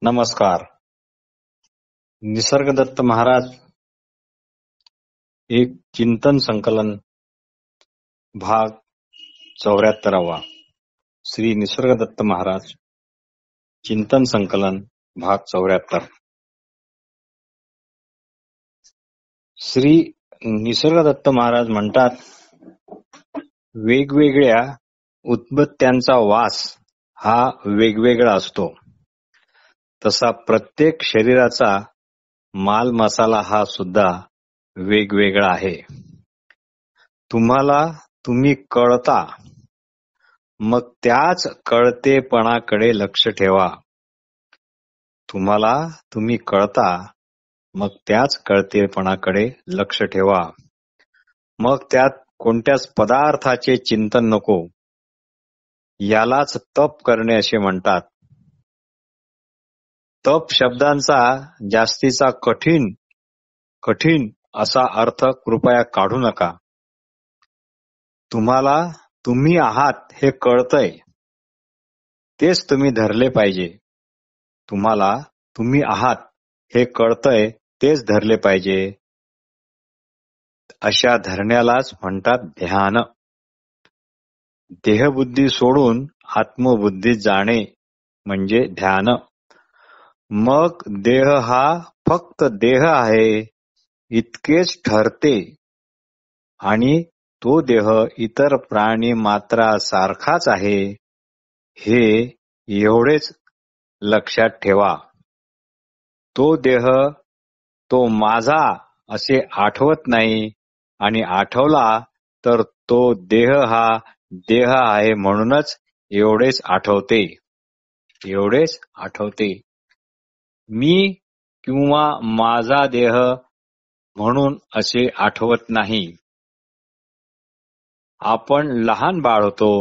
नमस्कार. निसर्गदत्त महाराज एक चिंतन संकलन भाग 74. श्री निसर्गदत्त महाराज चिंतन संकलन भाग 74. श्री निसर्गदत्त महाराज म्हणतात, वेगवेगळ्या उदबत्त्यांचा वास हा वेगवेगळा असतो, तसा प्रत्येक शरीराचा माल मसाला हा सुद्धा वेगवेगळा आहे. तुम्ही कळता, मग त्याच कळतेपणाकडे लक्ष ठेवा. तुम्ही कळता, मग त्याच कळतेपणाकडे लक्ष ठेवा. मग त्यात कोणत्याच पदार्थाचे चिंतन नको. यालाच तप करणे असे म्हणतात. तप शब्दांचा जास्तीचा कठीण असा अर्थ कृपया काढू नका. तुम्ही आहात हे कळतंय, तेच तुम्ही धरले पाहिजे. तुम्ही आहात हे कळतंय, तेच धरले पाहिजे. अशा धरण्यालाच म्हणतात ध्यान. देहबुद्धी सोडून आत्मबुद्धीत जाणे म्हणजे ध्यान. मग देह हा फक्त देह आहे इतकेच ठरते आणि तो देह इतर प्राणी मात्रासारखाच आहे हे एवढेच लक्षात ठेवा. तो देह तो माझा असे आठवत नाही, आणि आठवला तर तो देह हा देह आहे म्हणूनच एवढेच आठवते. मी किंवा माझा देह म्हणून असे आठवत नाही. आपण लहान बाळ होतो,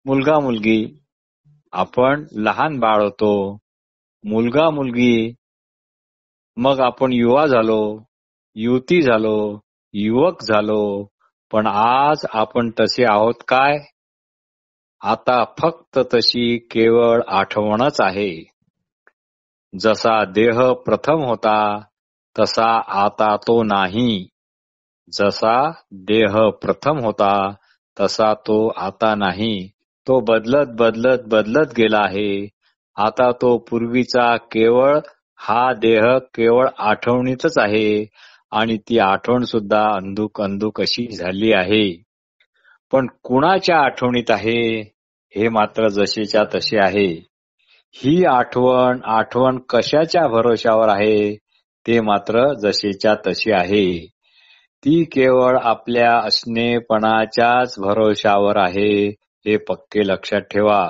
मुलगा मुलगी. आपण लहान बाळ होतो, मुलगा मुलगी. मग आपण युवा झालो, युवती झालो, युवक झालो. पण आज आपण तसे आहोत काय? आता फक्त तशी केवळ आठवणच आहे. जसा देह प्रथम होता तसा आता तो नाही. जसा देह प्रथम होता तसा तो आता नाही. तो बदलत गेला आहे. आता तो पूर्वीचा केवळ हा देह केवळ आठवणीतच आहे, आणि ती आठवण सुद्धा अंधुक अशी झाली आहे. पण कुणाच्या आठवणीत आहे हे मात्र जसेच्या तसे आहे. ही आठवण कशाच्या भरोशावर आहे ते मात्र जसेच्या तसे आहे. ती केवळ आपल्या असणेपणाच्याच भरोशावर आहे हे पक्के लक्षात ठेवा.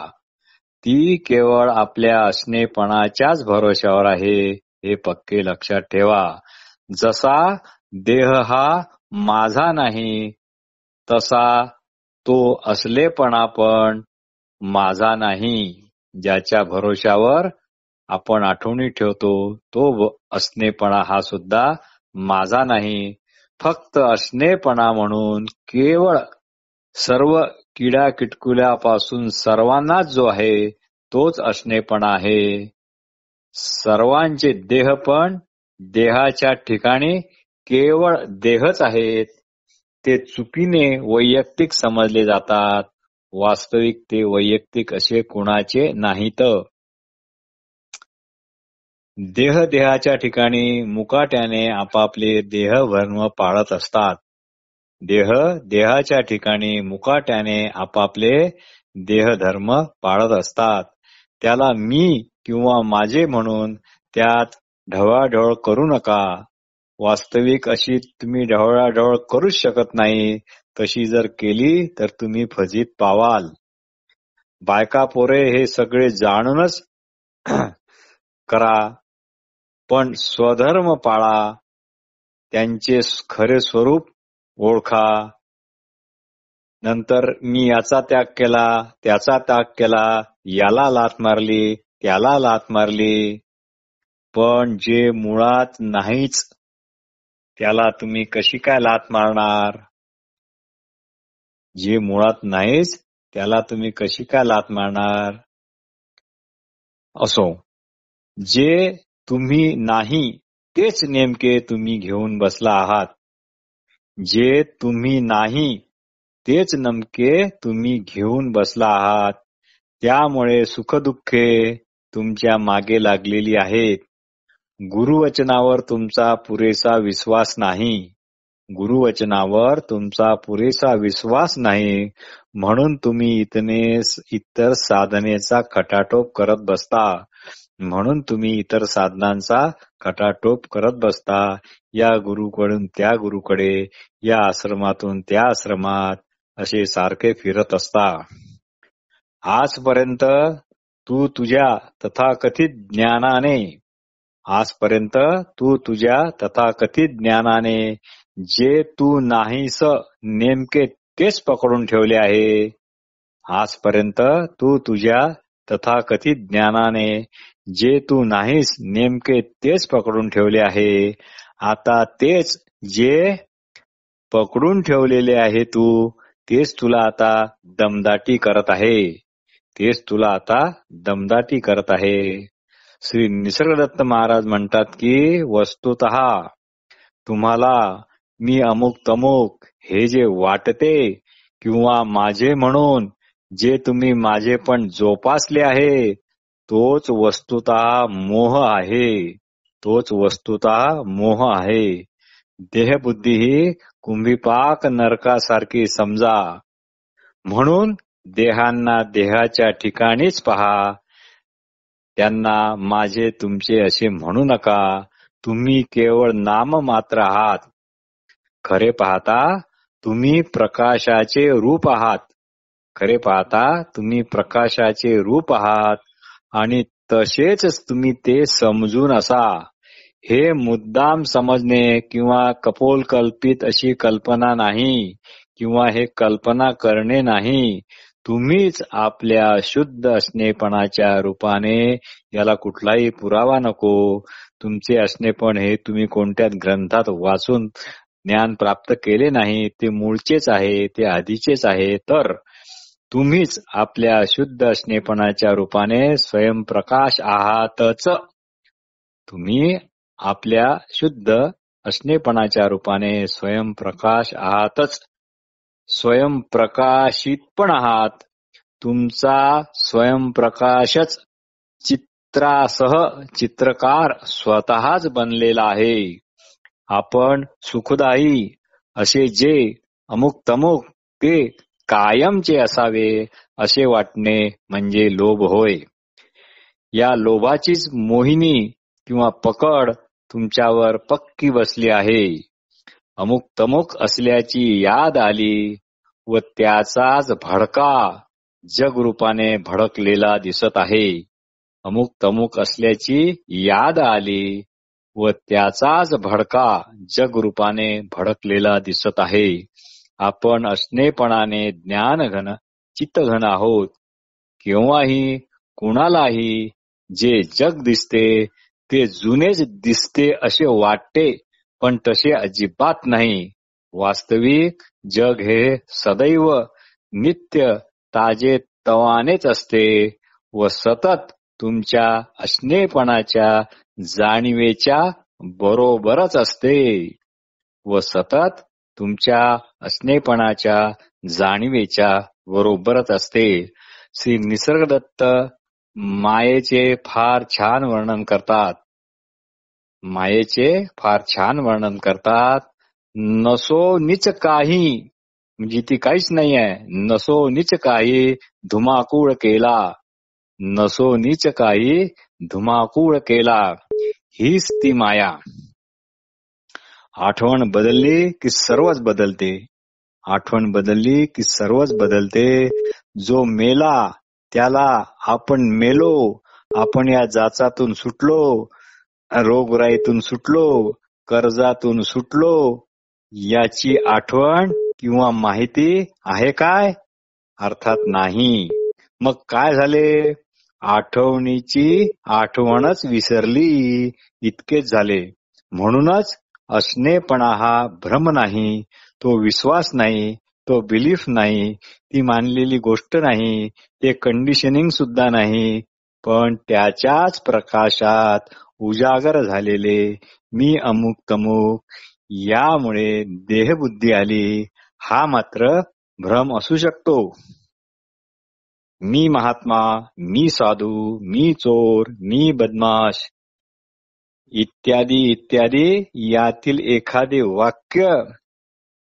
ती केवळ आपल्या असणेपणाच्याच भरोशावर आहे हे पक्के लक्षात ठेवा. जसा देह हा माझा नाही, तसा तो असलेपणा पण माझा नाही. ज्याच्या भरोशावर आपण आठवणी ठेवतो तो असणेपणा हा सुद्धा माझा नाही. फक्त असणेपणा म्हणून केवळ सर्व किडा किटकुल्यापासून सर्वांनाच जो आहे तोच असणेपणा आहे. सर्वांचे देह पण देहाच्या ठिकाणी केवळ देहच आहेत. ते चुकीने वैयक्तिक समजले जातात. वास्तविक ते वैयक्तिक असे कुणाचे नाहीत. देहाच्या ठिकाणी मुकाट्याने आपापले देहधर्म पाळत असतात. देहाच्या ठिकाणी मुकाट्याने आपापले देहधर्म पाळत असतात. त्याला मी किंवा माझे म्हणून त्यात ढवळाढवळ करू नका. वास्तविक अशी तुम्ही ढवळाढवळ करूच शकत नाही. तशी जर केली तर तुम्ही फजित पावाल. बायका पोरे हे सगळे जाणूनच करा, पण स्वधर्म पाळा. त्यांचे खरे स्वरूप ओळखा. नंतर मी याचा त्याग केला, त्याचा त्याग केला, याला लाथ मारली, त्याला लाथ मारली. पण जे मुळात नाहीच त्याला तुम्ही कशी काय लाथ मारणार? जे मुळात नाहीच त्याला तुम्ही कशी काय लाथ मारणार? असो, जे तुम्ही नाही तेच नेमके तुम्ही घेऊन बसला आहात. जे तुम्ही नाही तेच नेमके तुम्ही घेऊन बसला आहात. त्यामुळे सुखदुःखे तुमच्या मागे लागलेली आहेत. गुरुवचनावर तुमचा पुरेसा विश्वास नाही. गुरुवचनावर तुमचा पुरेसा विश्वास नाही म्हणून तुम्ही इतर साधनेचा खटाटोप करत बसता. म्हणून तुम्ही इतर साधनांचा खटाटोप करत बसता. या गुरुकडून त्या गुरुकडे, या आश्रमातून त्या आश्रमात असे सारखे फिरत असता. आजपर्यंत तू तुझ्या तथाकथित ज्ञानाने जे तू नाहीस नेमके तेच पकडून ठेवले आहे. आजपर्यंत तू तुझ्या तथाकथित ज्ञानाने जे तू नाहीस नेमके तेच पकडून ठेवले आहे. आता तेच जे पकडून ठेवलेले आहे तू तेच तुला आता दमदाटी करत आहे. श्री निसर्गदत्त महाराज म्हणतात की वस्तुतः तुम्हाला मी अमुक तमुक हे जे वाटते किंवा माझे म्हणून जे तुम्ही माझे पण जोपासले आहे तोच वस्तुतः मोह आहे. देहबुद्धी ही कुंभीपाक नरकासारखी समजा. म्हणून देहांना देहाच्या ठिकाणीच पहा. त्यांना माझे तुमचे असे म्हणू नका. तुम्ही केवळ नाम मात्र आहात. खरे पाहता तुम्ही प्रकाशाचे रूप आहात आणि तसेच तुम्ही ते समजून असा. हे मुद्दाम समजणे किंवा कपोलकल्पित अशी कल्पना नाही किंवा हे कल्पना करणे नाही. तुम्हीच आपल्या शुद्ध असणेपणाच्या रूपाने, याला कुठलाही पुरावा नको. तुमचे असणेपण हे तुम्ही कोणत्याच ग्रंथात वाचून ज्ञान प्राप्त केले नाही. ते मूळचेच आहे, ते आधीचेच आहे. तर तुम्हीच आपल्या शुद्ध असणेपणाच्या रूपाने स्वयंप्रकाश आहातच. तुम्ही आपल्या शुद्ध असणेपणाच्या रूपाने स्वयंप्रकाश आहातच. स्वयंप्रकाशित पण आहात. तुमचा स्वयंप्रकाशच चित्रासह चित्रकार स्वतःच बनलेला आहे. आपण सुखदायी असे जे अमुक तमुक ते कायमचे असावे असे वाटणे म्हणजे लोभ होय. या लोभाचीच मोहिनी किंवा पकड तुमच्यावर पक्की बसली आहे. अमुक तमुक असल्याची याद आली व त्याचाच भडका जगरूपाने भडकलेला दिसत आहे. अमुक तमुक असल्याची याद आली व त्याचाच भडका जगरूपाने भडकलेला दिसत आहे. आपण असणेपणाने ज्ञानघन चित्तघन आहोत. केव्हाही कुणालाही जे जग दिसते ते जुनेच दिसते असे वाटते, पण तसे अजिबात नाही. वास्तविक जग हे सदैव नित्य ताजे तवानेच असते व सतत तुमच्या असणेपणाच्या जाणीवेच्या बरोबरच असते. श्री निसर्गदत्त मायेचे फार छान वर्णन करतात. नसो नीच काही, म्हणजे ती काहीच नाही आहे. नसो नीच काही धुमाकूळ केला, हीच ती माया. आठवण बदलली की सर्वच बदलते. जो मेला त्याला आपण मेलो, आपण या जाचातून सुटलो, रोगराईतून सुटलो, कर्जातून सुटलो, याची आठवण किंवा माहिती आहे काय? अर्थात नाही. मग काय झाले? आठवणीची आठवणच विसरली, इतकेच झाले. म्हणूनच असणेपणा हा भ्रम नाही, तो विश्वास नाही, तो बिलीफ नाही, ती मानलेली गोष्ट नाही, ते कंडिशनिंग सुद्धा नाही. पण त्याच्याच प्रकाशात उजागर झालेले मी अमुक तमुक यामुळे देहबुद्धी आली, हा मात्र भ्रम असू शकतो. मी महात्मा, मी साधू, मी चोर, मी बदमाश इत्यादी इत्यादी यातील एखादे वाक्य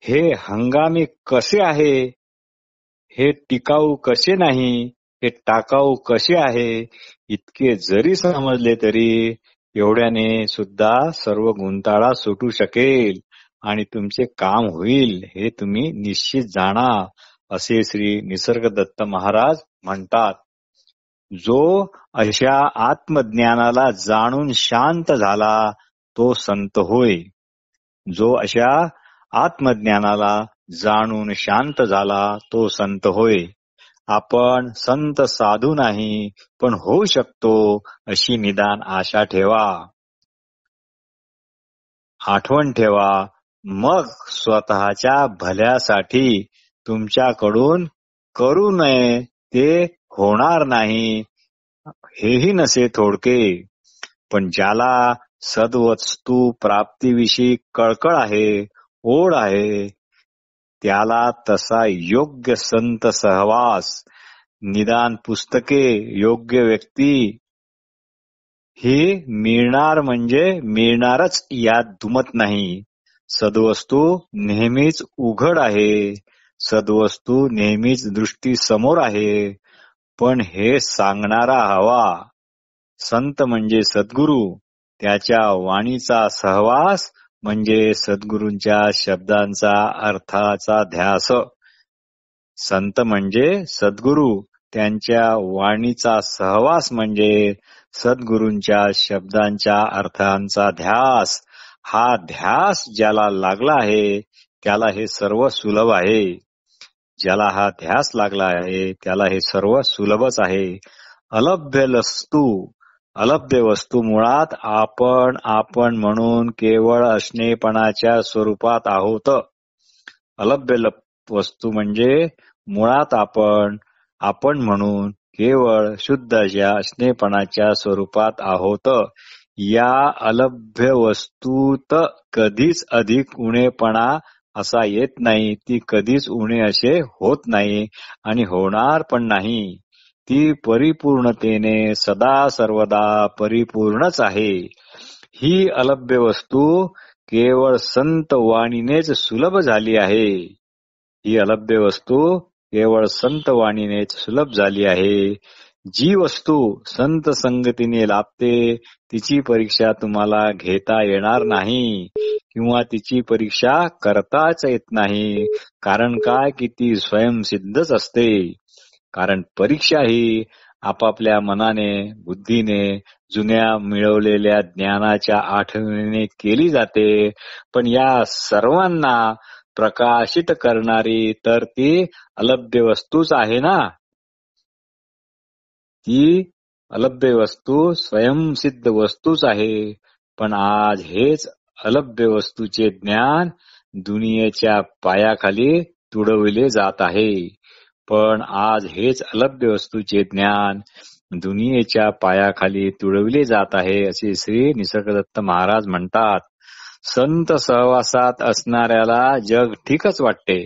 हे हंगामी कसे आहे, हे टिकाऊ कसे नाही, हे टाकाऊ कसे आहे, इतके जरी समजले तरी एवढ्याने सुद्धा सर्व गुंताळा सुटू शकेल आणि तुमचे काम होईल हे तुम्ही निश्चित जाणा, असे श्री निसर्गदत्त महाराज म्हणतात. जो अशा आत्मज्ञानाला जाणून शांत झाला तो संत होय. जो अशा आत्मज्ञानाला जाणून शांत झाला तो संत होय. आपण संत साधू नाही पण होऊ शकतो अशी निदान आशा ठेवा. आठवण ठेवा, मग स्वतःच्या भल्यासाठी तुमच्याकडून करू नये ते होणार नाही हेही नसे थोडके. पण ज्याला सद्वस्तू प्राप्तीविषयी कळकळ आहे, ओढ आहे, त्याला तसा योग्य संत सहवास, निदान पुस्तके, योग्य व्यक्ती हे मिळणार म्हणजे मिळणारच यात दुमत नाही. सद्वस्तू नेहमीच उघड आहे, सद्वस्तू नेहमीच दृष्टी समोर आहे, पण हे सांगणारा हवा. संत म्हणजे सद्गुरू, त्याच्या वाणीचा सहवास म्हणजे सद्गुरूंच्या शब्दांचा अर्थाचा ध्यास. संत म्हणजे सद्गुरू, त्यांच्या वाणीचा सहवास म्हणजे सद्गुरूंच्या शब्दांच्या अर्थांचा ध्यास. हा ध्यास ज्याला लागला आहे त्याला हे सर्व सुलभ आहे. ज्याला हा ध्यास लागला आहे त्याला हे सर्व सुलभच आहे. अलभ्य वस्तू, अलभ्य वस्तू मुळात आपण आपण म्हणून केवळ असणेपणाच्या स्वरूपात आहोत. अलभ्य वस्तू म्हणजे मुळात आपण आपण म्हणून केवळ शुद्ध अशा असणेपणाच्या स्वरूपात आहोत. या अलभ्य वस्तूत कधीच अधिक उणेपणा असा येत नाही, ती कधीच उणे असे होत नाही आणि होणार पण नाही. ती परिपूर्णतेने सदा सर्वदा परिपूर्णच आहे. ही अलभ्य वस्तू केवळ संत वाणीनेच सुलभ झाली आहे. ही अलभ्य वस्तू केवळ संत वाणीनेच सुलभ झाली आहे. जी वस्तू संत संगतीने लाभते तिची परीक्षा तुम्हाला घेता येणार नाही किंवा तिची परीक्षा करताच येत नाही. कारण काय की ती स्वयंसिद्धच असते. कारण परीक्षा ही आपापल्या मनाने, बुद्धीने, जुन्या मिळवलेल्या ज्ञानाच्या आठवणीने केली जाते. पण या सर्वांना प्रकाशित करणारी तर ती अलभ्य वस्तूच आहे ना. ती अलभ्य वस्तू स्वयंसिद्ध वस्तूच आहे. पण आज हेच अलभ्य वस्तूचे ज्ञान दुनियेच्या पायाखाली तुडविले जात आहे. पण आज हेच अलभ्य वस्तूचे ज्ञान दुनियेच्या पायाखाली तुडविले जात आहे, असे श्री निसर्गदत्त महाराज म्हणतात. संत सहवासात असणाऱ्याला जग ठीकच वाटते.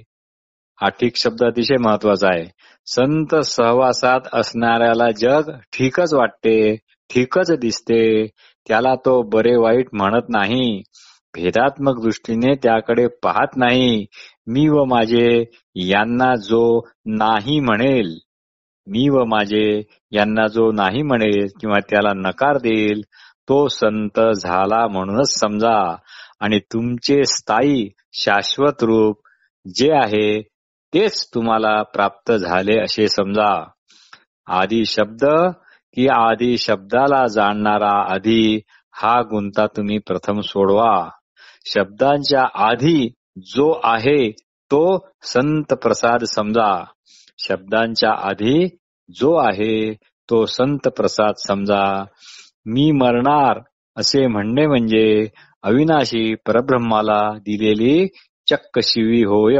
हा ठीक शब्द अतिशय महत्वाचा आहे. संत सहवासात असणाऱ्याला जग ठीकच वाटते, ठीकच दिसते. त्याला तो बरे वाईट म्हणत नाही. भेदात्मक दृष्टीने त्याकडे पाहत नाही. मी व माझे यांना जो नाही म्हणेल, मी व माझे यांना जो नाही म्हणेल किंवा त्याला नकार देईल तो संत झाला म्हणूनच समजा. आणि तुमचे स्थायी शाश्वत रूप जे आहे तेच तुम्हाला प्राप्त झाले असे समजा. आदी शब्द की आदी शब्दाला जाणणारा आधी, हा गुंता तुम्ही प्रथम सोडवा. शब्दांच्या आधी जो आहे तो संत प्रसाद समजा. शब्दांच्या आधी जो आहे तो संत प्रसाद समजा. मी मरणार असे म्हणणे म्हणजे अविनाशी परब्रह्माला दिलेली चक्क शिवी होय.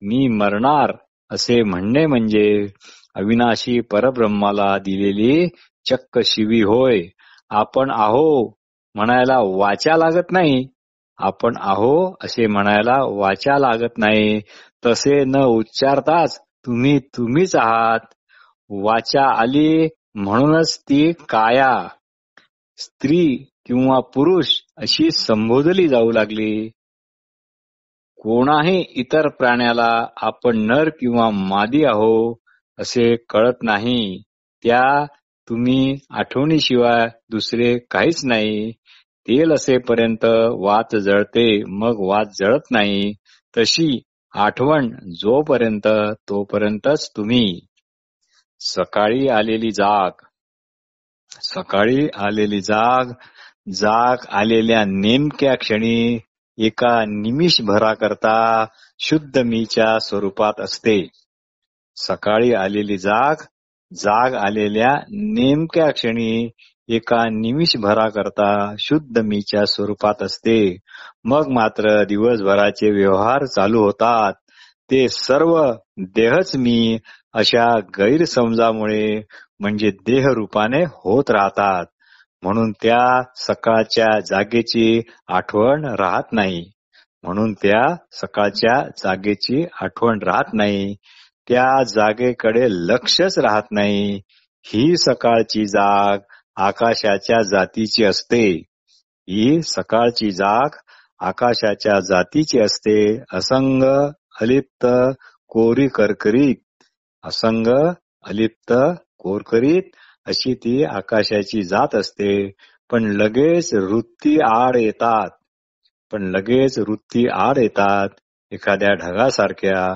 मी मरणार असे म्हणणे म्हणजे अविनाशी परब्रह्माला दिलेली चक्क शिवी होय. आपण आहो म्हणायला वाचा लागत नाही. आपण आहो असे म्हणायला वाचा लागत नाही. तसे न उच्चारताच तुम्ही तुम्हीच आहात. वाचा आली म्हणूनच ती काया, स्त्री किंवा पुरुष अशी संबोधली जाऊ लागली. कोणाही इतर प्राण्याला आपण नर किंवा मादी आहो असे कळत नाही. त्या तुम्ही आठवणीशिवाय दुसरे काहीच नाही. तेल असेपर्यंत वात जळते, मग वात जळत नाही. तशी आठवण जोपर्यंत तोपर्यंतच तुम्ही. सकाळी आलेली जाग. सकाळी आलेली जाग, जाग आलेल्या नेमक्या क्षणी एका निमिषभराकरता शुद्ध मीच्या स्वरूपात असते. सकाळी आलेली जाग, जाग आलेल्या नेमक्या क्षणी एका निमिषभराकरता शुद्ध मीच्या स्वरूपात असते. मग मात्र दिवसभराचे व्यवहार चालू होतात. ते सर्व देहच मी अशा गैरसमजामुळे म्हणजे देहरूपाने होत राहतात. म्हणून त्या सकाळच्या जागेची आठवण राहत नाही. म्हणून त्या सकाळच्या जागेची आठवण राहत नाही. त्या जागेकडे लक्षच राहत नाही. ही सकाळची जाग आकाशाच्या जातीची असते. ही सकाळची जाग आकाशाच्या जातीची असते. असंग, अलिप्त, कोरी करकरीत. असंग, अलिप्त, कोरकरीत अशी ती आकाशाची जात असते. पण लगेच वृत्ती आड येतात. पण लगेच वृत्ती आड येतात एखाद्या ढगासारख्या.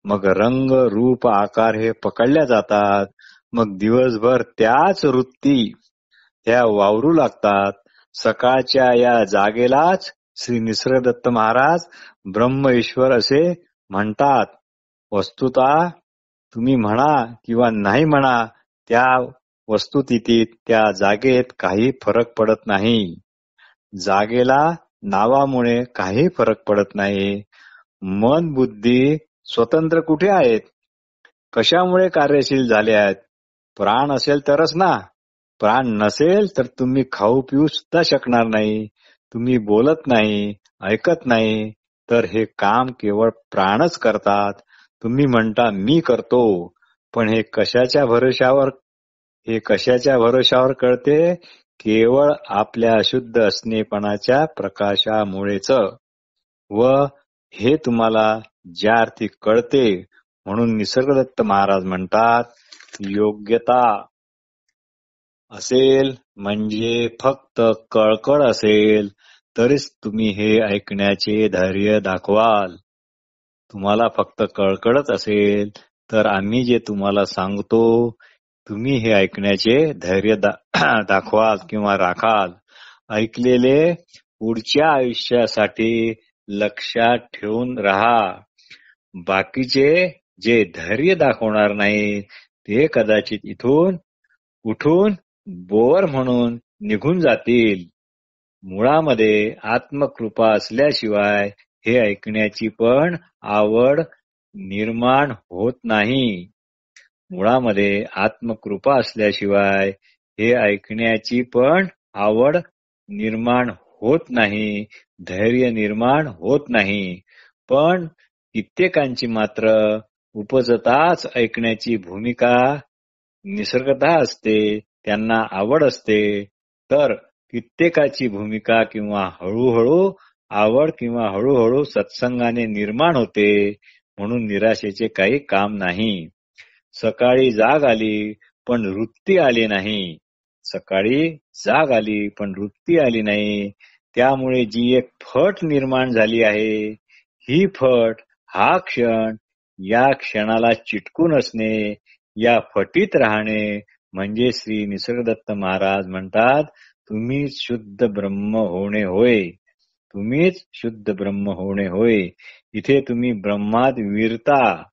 मग रंग, रूप, आकार हे पकडल्या जातात. मग दिवसभर त्याच वृत्ती ह्या वावरू लागतात. सकाळच्या या जागेलाच श्री निसर्गदत्त महाराज ब्रह्म ईश्वर असे म्हणतात. वस्तुतः तुम्ही म्हणा किंवा नाही म्हणा, त्या वस्तुस्थितीत त्या जागेत काही फरक पडत नाही. जागेला नावामुळे काही फरक पडत नाही. मन बुद्धी स्वतंत्र कुठे आहेत? कशामुळे कार्यशील झाले आहेत? प्राण असेल तरच ना. प्राण नसेल तर तुम्ही खाऊ पिऊ सुद्धा शकणार नाही. तुम्ही बोलत नाही, ऐकत नाही. तर हे काम केवळ प्राणच करतात. तुम्ही म्हणता मी करतो, पण हे कशाच्या भरोशावर कळते? केवळ आपल्या अशुद्ध असणेपणाच्या प्रकाशामुळेच. व हे तुम्हाला ज्या अर्थी कळते म्हणून निसर्गदत्त महाराज म्हणतात, योग्यता असेल म्हणजे फक्त कळकळ असेल तरीच तुम्ही हे ऐकण्याचे धैर्य दाखवाल. तुम्हाला फक्त कळकळच असेल तर आम्ही जे तुम्हाला सांगतो तुम्ही हे ऐकण्याचे धैर्य दाखवाल किंवा राखाल. ऐकलेले पुढच्या आयुष्यासाठी लक्षात ठेवून राहा. बाकीचे जे धैर्य दाखवणार नाही ते कदाचित इथून उठून बोर म्हणून निघून जातील. मुळामध्ये आत्मकृपा असल्याशिवाय हे ऐकण्याची पण आवड निर्माण होत नाही. मुळामध्ये आत्मकृपा असल्याशिवाय हे ऐकण्याची पण आवड निर्माण होत नाही, धैर्य निर्माण होत नाही. पण कित्येकांची मात्र उपजताच ऐकण्याची भूमिका निसर्गतः असते, त्यांना आवड असते. तर कित्येकाची भूमिका किंवा हळूहळू आवड किंवा हळूहळू सत्संगाने निर्माण होते. म्हणून निराशेचे काही काम नाही. सकाळी जाग आली पण वृत्ती आली नाही. सकाळी जाग आली पण वृत्ती आली नाही. त्यामुळे जी एक फट निर्माण झाली आहे, ही फट, हा क्षण, या क्षणाला चिटकून असणे, या फटीत राहणे म्हणजे श्री निसर्गदत्त महाराज म्हणतात, तुम्हीच शुद्ध ब्रह्म होणे होय. तुम्हीच शुद्ध ब्रह्म होणे होय. इथे तुम्ही ब्रह्मात विरता,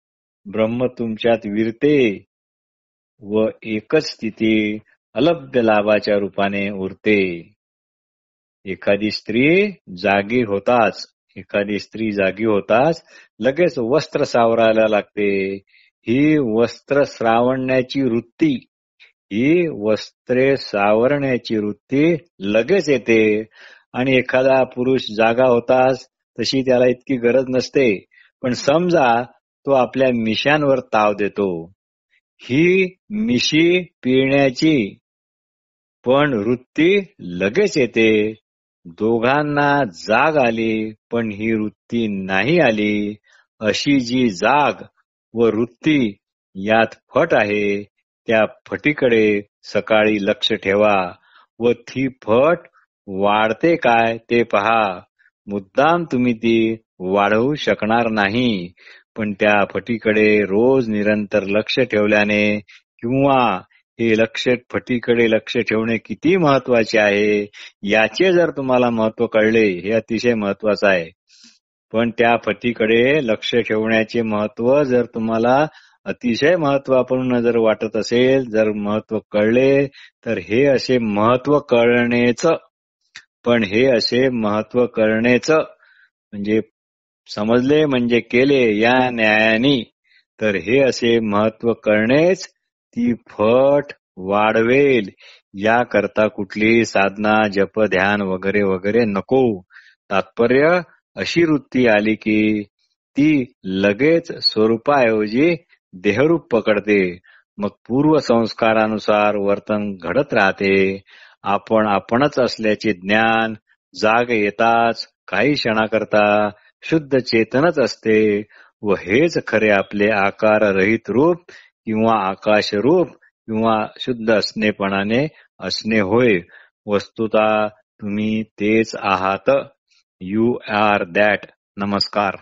ब्रह्म तुमच्यात विरते व एकच स्थिती अलभ्य लाभाच्या रूपाने उरते. एखादी स्त्री जागी होताच लगेच वस्त्र सावरायला लागते. ही वस्त्र श्रावण्याची वृत्ती, ही वस्त्रे सावरण्याची वृत्ती लगेच येते आणि एखादा पुरुष जागा होताच तशी त्याला इतकी गरज नसते. पण समजा तो आपल्या मिशांवर ताव देतो. ही मिशी पिळण्याची पण वृत्ती लगेच येते. दोघांना जाग आली पण ही वृत्ती नाही आली. अशी जी जाग व वृत्ती यात फट आहे त्या फटीकडे सकाळी लक्ष ठेवा व ती फट वाढते काय ते पहा. मुद्दाम तुम्ही ती वाढवू शकणार नाही, पण त्या फटीकडे रोज निरंतर लक्ष ठेवल्याने किंवा हे फटीकडे लक्ष ठेवणे किती महत्वाचे आहे याचे जर तुम्हाला महत्व कळले, हे अतिशय महत्वाचं आहे. पण त्या फटीकडे लक्ष ठेवण्याचे महत्व जर तुम्हाला अतिशय महत्वपूर्ण जर वाटत असेल, जर महत्व कळले, तर हे असे महत्व कळण्याचं म्हणजे समजले म्हणजे केले या न्यायाने. तर हे असे महत्व कळणेच ती फट वाढवेल. याकरता कुठलीही साधना, जप, ध्यान वगैरे वगैरे नको. तात्पर्य अशी वृत्ती आली की ती लगेच स्वरूपाऐवजी देहरूप पकडते. मग पूर्व संस्कारानुसार वर्तन घडत राहते. आपण आपणच असल्याचे ज्ञान जाग येताच काही क्षणाकरता शुद्ध चेतनच असते व हेच खरे आपले आकाररहित रूप किंवा आकाश रूप किंवा शुद्ध असणेपणाने असणे होय. वस्तुतः तुम्ही तेच आहात. You are that. नमस्कार.